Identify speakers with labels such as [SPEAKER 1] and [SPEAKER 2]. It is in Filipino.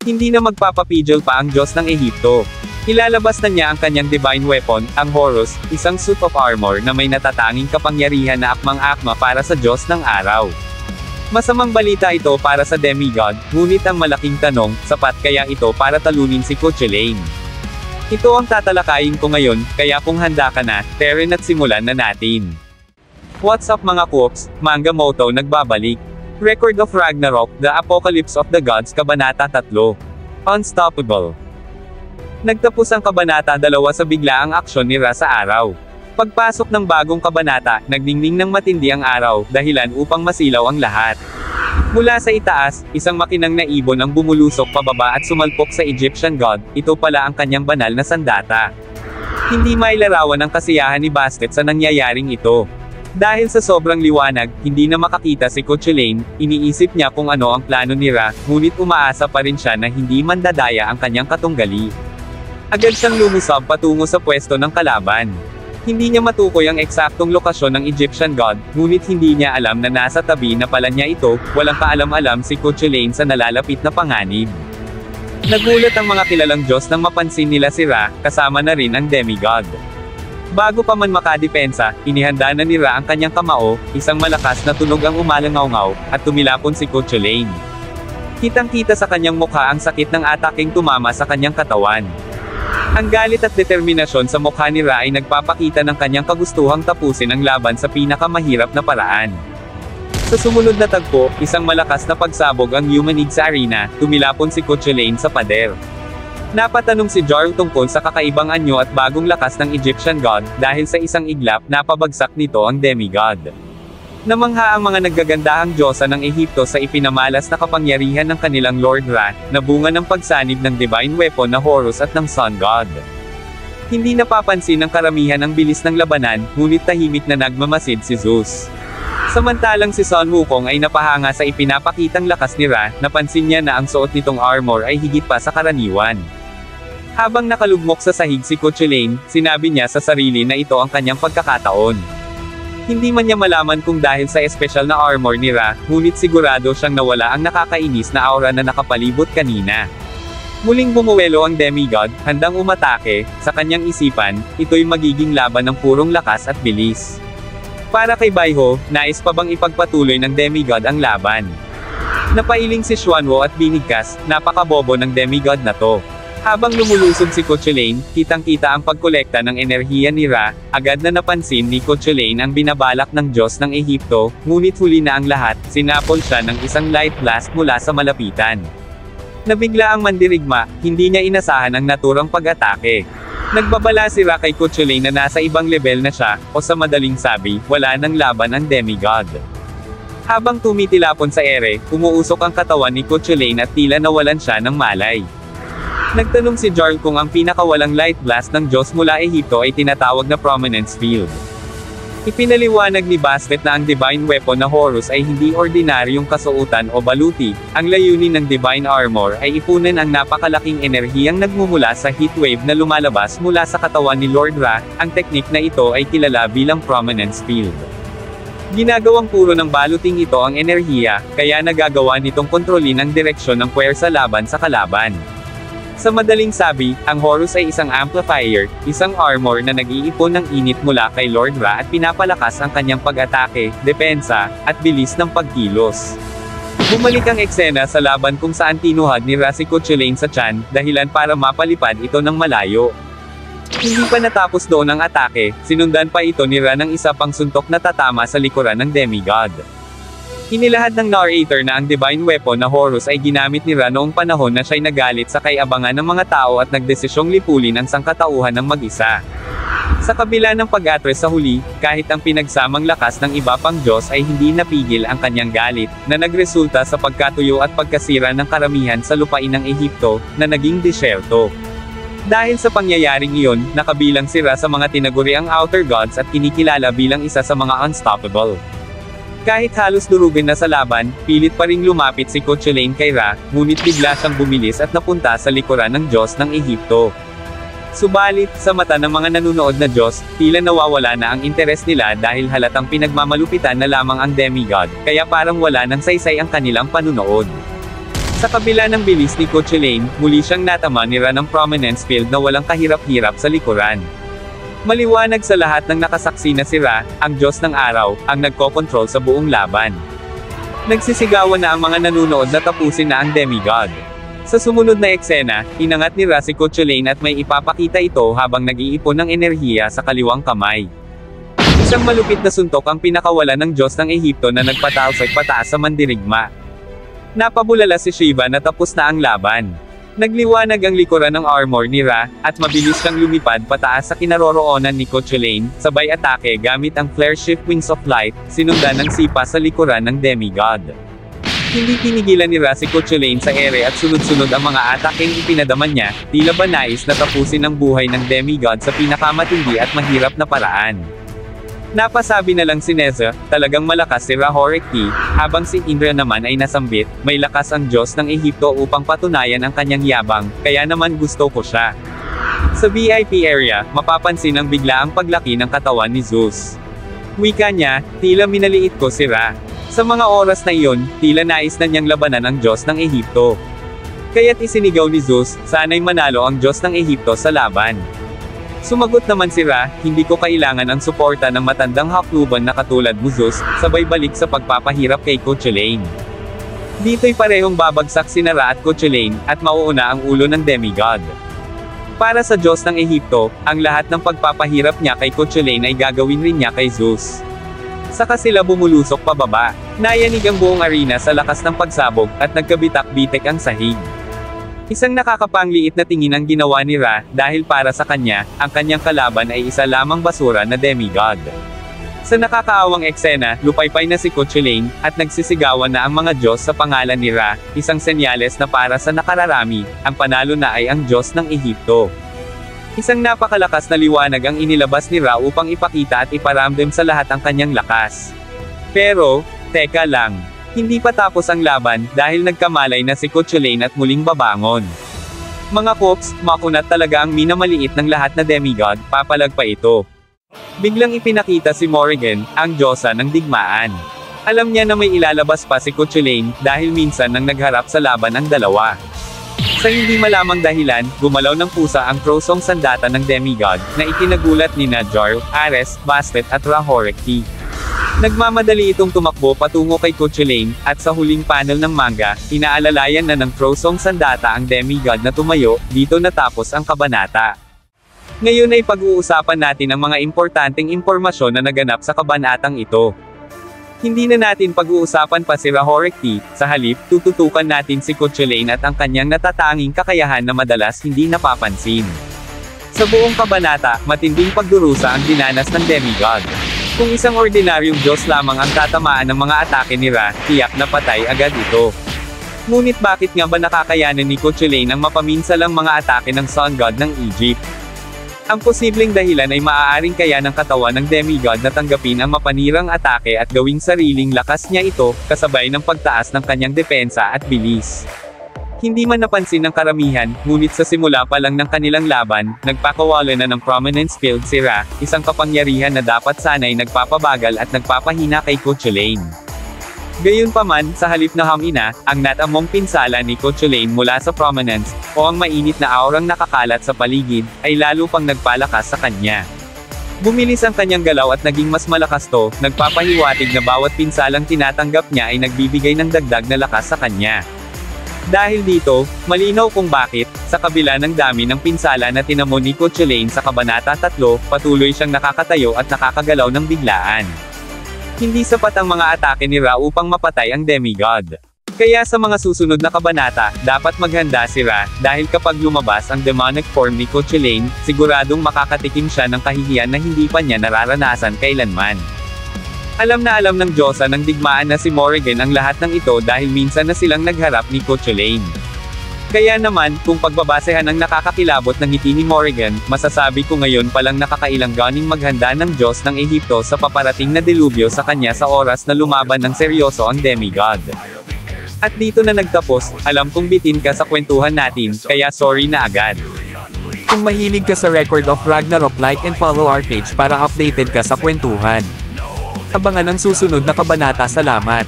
[SPEAKER 1] Hindi na magpapapigil pa ang Diyos ng Ehipto. Ilalabas na niya ang kanyang divine weapon, ang Horus, isang suit of armor na may natatanging kapangyarihan na akmang-akma para sa Diyos ng araw. Masamang balita ito para sa demigod, ngunit ang malaking tanong, sapat kaya ito para talunin si Cuchulainn? Ito ang tatalakayin ko ngayon, kaya kung handa ka na, Teren at simulan na natin. What's up mga Coops, Manga Moto nagbabalik. Record of Ragnarok, The Apocalypse of the Gods Kabanata 3. Unstoppable. Nagtapos ang Kabanata 2 sa biglaang aksyon ni Ra sa araw. Pagpasok ng bagong kabanata, nagningning ng matindi ang araw, dahilan upang masilaw ang lahat. Mula sa itaas, isang makinang na ibon ang bumulusok pababa at sumalpok sa Egyptian god, ito pala ang kanyang banal na sandata. Hindi mailarawan ang kasiyahan ni Bastet sa nangyayaring ito. Dahil sa sobrang liwanag, hindi na makakita si Cuchulainn, iniisip niya kung ano ang plano ni Ra, ngunit umaasa pa rin siya na hindi mandadaya ang kanyang katunggali. Agad siyang lumusab patungo sa pwesto ng kalaban. Hindi niya matukoy ang eksaktong lokasyon ng Egyptian god, ngunit hindi niya alam na nasa tabi na pala niya ito, walang kaalam-alam si Cuchulainn sa nalalapit na panganib. Nagulat ang mga kilalang Diyos nang mapansin nila si Ra, kasama na rin ang demigod. Bago pa man makadepensa, inihanda na ni Ra ang kanyang kamao, isang malakas na tunog ang umalangaw-ngaw, at tumilapon si Cuchulainn. Kitang-kita sa kanyang mukha ang sakit ng ataking tumama sa kanyang katawan. Ang galit at determinasyon sa mukha ni Ra ay nagpapakita ng kanyang kagustuhang tapusin ang laban sa pinakamahirap na paraan. Sa sumunod na tagpo, isang malakas na pagsabog ang Humanid sa arena, tumilapon si Cuchulainn sa pader. Napatanong si Jarl tungkol sa kakaibang anyo at bagong lakas ng Egyptian god, dahil sa isang iglap, napabagsak nito ang demigod. Namangha ang mga naggagandahang Diyosa ng Ehipto sa ipinamalas na kapangyarihan ng kanilang Lord Ra, na bunga ng pagsanib ng divine weapon na Horus at ng Sun God. Hindi napapansin ng karamihan ang bilis ng labanan, ngunit tahimik na nagmamasid si Zeus. Samantalang si Sun Wukong ay napahanga sa ipinapakitang lakas ni Ra, napansin niya na ang suot nitong armor ay higit pa sa karaniwan. Habang nakalugmok sa sahig si Cuchulainn, sinabi niya sa sarili na ito ang kanyang pagkakataon. Hindi man niya malaman kung dahil sa espesyal na armor ni Ra, ngunit sigurado siyang nawala ang nakakainis na aura na nakapalibot kanina. Muling bumuwelo ang demigod, handang umatake, sa kanyang isipan, ito'y magiging laban ng purong lakas at bilis. Para kay Baiho, nais pa bang ipagpatuloy ng demigod ang laban? Napailing si Xuanwo at binigkas, napakabobo ng demigod na to. Habang lumulusog si Cuchulainn, kitang-kita ang pagkolekta ng enerhiya ni Ra, agad na napansin ni Cuchulainn ang binabalak ng Diyos ng Ehipto, ngunit huli na ang lahat, sinapol siya ng isang light blast mula sa malapitan. Nabigla ang mandirigma, hindi niya inasahan ang naturang pag-atake. Nagbabala si Ra kay Cuchulainn na nasa ibang level na siya, o sa madaling sabi, wala nang laban ang demigod. Habang tumitilapon sa ere, umuusok ang katawan ni Cuchulainn at tila nawalan siya ng malay. Nagtanong si Jarl kung ang pinakawalang light blast ng Diyos mula Ehipto ay tinatawag na Prominence Field. Ipinaliwanag ni Bastet na ang divine weapon na Horus ay hindi ordinaryong kasuotan o baluti, ang layunin ng divine armor ay ipunan ang napakalaking enerhiyang nagmumula sa heatwave na lumalabas mula sa katawan ni Lord Ra, ang teknik na ito ay kilala bilang Prominence Field. Ginagawang puro ng baluting ito ang enerhiya, kaya nagagawa nitong kontrolin ang direksyon ng puwersa laban sa kalaban. Sa madaling sabi, ang Horus ay isang amplifier, isang armor na nag-iipon ng init mula kay Lord Ra at pinapalakas ang kanyang pag-atake, depensa, at bilis ng pagkilos. Bumalik ang eksena sa laban kung saan tinuhad ni Ra si Cuchulainn sa tiyan, dahilan para mapalipad ito ng malayo. Hindi pa natapos doon ang atake, sinundan pa ito ni Ra ng isa pang suntok na tatama sa likuran ng demigod. Inilahad ng narrator na ang divine weapon na Horus ay ginamit ni Ra noong panahon na siya'y nagalit sa kay-abangan ng mga tao at nagdesisyong lipulin ang sangkatauhan ng mag-isa. Sa kabila ng pag-atres sa huli, kahit ang pinagsamang lakas ng iba pang Diyos ay hindi napigil ang kanyang galit, na nagresulta sa pagkatuyo at pagkasira ng karamihan sa lupain ng Ehipto, na naging disyerto. Dahil sa pangyayaring iyon, nakabilang si Ra sa mga tinaguriang outer gods at kinikilala bilang isa sa mga unstoppable. Kahit halos durugin na sa laban, pilit pa ring lumapit si Cuchulainn kay Ra, ngunit bigla siyang bumilis at napunta sa likuran ng Diyos ng Ehipto. Subalit, sa mata ng mga nanunood na Diyos, tila nawawala na ang interes nila dahil halatang pinagmamalupitan na lamang ang demigod, kaya parang wala ng saysay ang kanilang panunood. Sa kabila ng bilis ni Coach Elaine, muli siyang natama ni Ra ng prominence field na walang kahirap-hirap sa likuran. Maliwanag sa lahat ng nakasaksi na si Ra, ang Diyos ng Araw, ang nagkokontrol sa buong laban. Nagsisigawan na ang mga nanunood na tapusin na ang demigod. Sa sumunod na eksena, inangat ni Ra si Coach Elaine at may ipapakita ito habang nag-iipon ng enerhiya sa kaliwang kamay. Isang malupit na suntok ang pinakawalan ng Diyos ng Ehipto na nagpatalsik pataas sa mandirigma. Napabulala si Shiva na tapos na ang laban. Nagliwanag ang likuran ng armor ni Ra, at mabilis siyang lumipad pataas sa kinaroroonan ni Coach Elaine, sabay atake gamit ang Flare Shift Wings of Light, sinundan ng sipa sa likuran ng demigod. Hindi pinigilan ni Ra si Coach Elaine sa ere at sunod-sunod ang mga atakeng ipinadama niya, tila ba nais na tapusin ang buhay ng demigod sa pinakamatindi at mahirap na paraan. Napasabi na lang si Neza, talagang malakas si Ra Horekti, habang si Indra naman ay nasambit, may lakas ang Diyos ng Ehipto upang patunayan ang kanyang yabang, kaya naman gusto ko siya. Sa VIP area, mapapansin ang bigla ang paglaki ng katawan ni Zeus. Wika niya, tila minaliit ko si Ra. Sa mga oras na iyon, tila nais na niyang labanan ang Diyos ng Ehipto. Kaya't isinigaw ni Zeus, sana'y manalo ang Diyos ng Ehipto sa laban. Sumagot naman si Ra, hindi ko kailangan ang suporta ng matandang hakluban na katulad mo Zeus, sabay balik sa pagpapahirap kay Coach Elaine. Dito'y parehong babagsak si Ra at Coach Elaine, at mauuna ang ulo ng demigod. Para sa Diyos ng Ehipto, ang lahat ng pagpapahirap niya kay Coach Elaine ay gagawin rin niya kay Zeus. Saka sila bumulusok pababa. Nayanig ang buong arena sa lakas ng pagsabog, at nagkabitak-bitik ang sahig. Isang nakakapangliit na tingin ang ginawa ni Ra, dahil para sa kanya, ang kanyang kalaban ay isa lamang basura na demigod. Sa nakakaawang eksena, lupaypay na si Coach Elaine, at nagsisigawan na ang mga Diyos sa pangalan ni Ra, isang senyales na para sa nakararami, ang panalo na ay ang Diyos ng Ehipto. Isang napakalakas na liwanag ang inilabas ni Ra upang ipakita at iparamdam sa lahat ang kanyang lakas. Pero, teka lang. Hindi pa tapos ang laban, dahil nagkamalay na si Coach Elaine at muling babangon. Mga Kops, makunat talaga ang minamaliit ng lahat na demigod, papalag pa ito. Biglang ipinakita si Morrigan, ang Diyosa ng digmaan. Alam niya na may ilalabas pa si Coach Elaine, dahil minsan nang nagharap sa laban ang dalawa. Sa hindi malamang dahilan, gumalaw ng pusa ang prosong sandata ng demigod, na ikinagulat ni Jar, Ares, Bastet at Ra Horekti. Nagmamadali itong tumakbo patungo kay Coach Elaine, at sa huling panel ng manga, inaalalayan na ng prosong sandata ang demigod na tumayo, dito natapos ang kabanata. Ngayon ay pag-uusapan natin ang mga importanteng impormasyon na naganap sa kabanatang ito. Hindi na natin pag-uusapan pa si Ra Horekti, sa halip, tututukan natin si Coach Elaine at ang kanyang natatanging kakayahan na madalas hindi napapansin. Sa buong kabanata, matinding pagdurusa ang dinanas ng demigod. Kung isang ordinaryong Diyos lamang ang tatamaan ng mga atake ni Ra, tiyak na patay agad ito. Ngunit bakit nga ba nakakayanan ni Coach Elaine ang mapaminsalang mga atake ng Sun God ng Egypt? Ang posibleng dahilan ay maaaring kaya ng katawan ng demigod na tanggapin ang mapanirang atake at gawing sariling lakas niya ito, kasabay ng pagtaas ng kanyang depensa at bilis. Hindi man napansin ng karamihan, ngunit sa simula pa lang ng kanilang laban, nagpakawala na ng prominence field si Ra, isang kapangyarihan na dapat sana'y nagpapabagal at nagpapahina kay Coach Elaine. Gayunpaman, sa halip na hamina, ang natamong pinsala ni Coach Elaine mula sa prominence, o ang mainit na aurang nakakalat sa paligid, ay lalo pang nagpalakas sa kanya. Bumilis ang kanyang galaw at naging mas malakas to, nagpapahiwatig na bawat pinsalang tinatanggap niya ay nagbibigay ng dagdag na lakas sa kanya. Dahil dito, malinaw kung bakit, sa kabila ng dami ng pinsala na tinamo ni Coach Elaine sa Kabanata 3, patuloy siyang nakakatayo at nakakagalaw ng biglaan. Hindi sapat ang mga atake ni Ra upang mapatay ang demigod. Kaya sa mga susunod na kabanata, dapat maghanda si Ra, dahil kapag lumabas ang demonic form ni Coach Elaine, siguradong makakatikim siya ng kahihiyan na hindi pa niya nararanasan kailanman. Alam ng Diyosa ng digmaan na si Morrigan ang lahat ng ito dahil minsan na silang nagharap ni Coach Elaine. Kaya naman, kung pagbabasehan ang nakakakilabot ng ngiti ni Morrigan, masasabi ko ngayon palang nakakailang ganing maghanda ng Diyos ng Ehipto sa paparating na delubyo sa kanya sa oras na lumaban ng seryoso ang demigod. At dito na nagtapos, alam kong bitin ka sa kwentuhan natin, kaya sorry na agad. Kung mahilig ka sa Record of Ragnarok, like and follow our page para updated ka sa kwentuhan. Abangan ang susunod na kabanata. Salamat.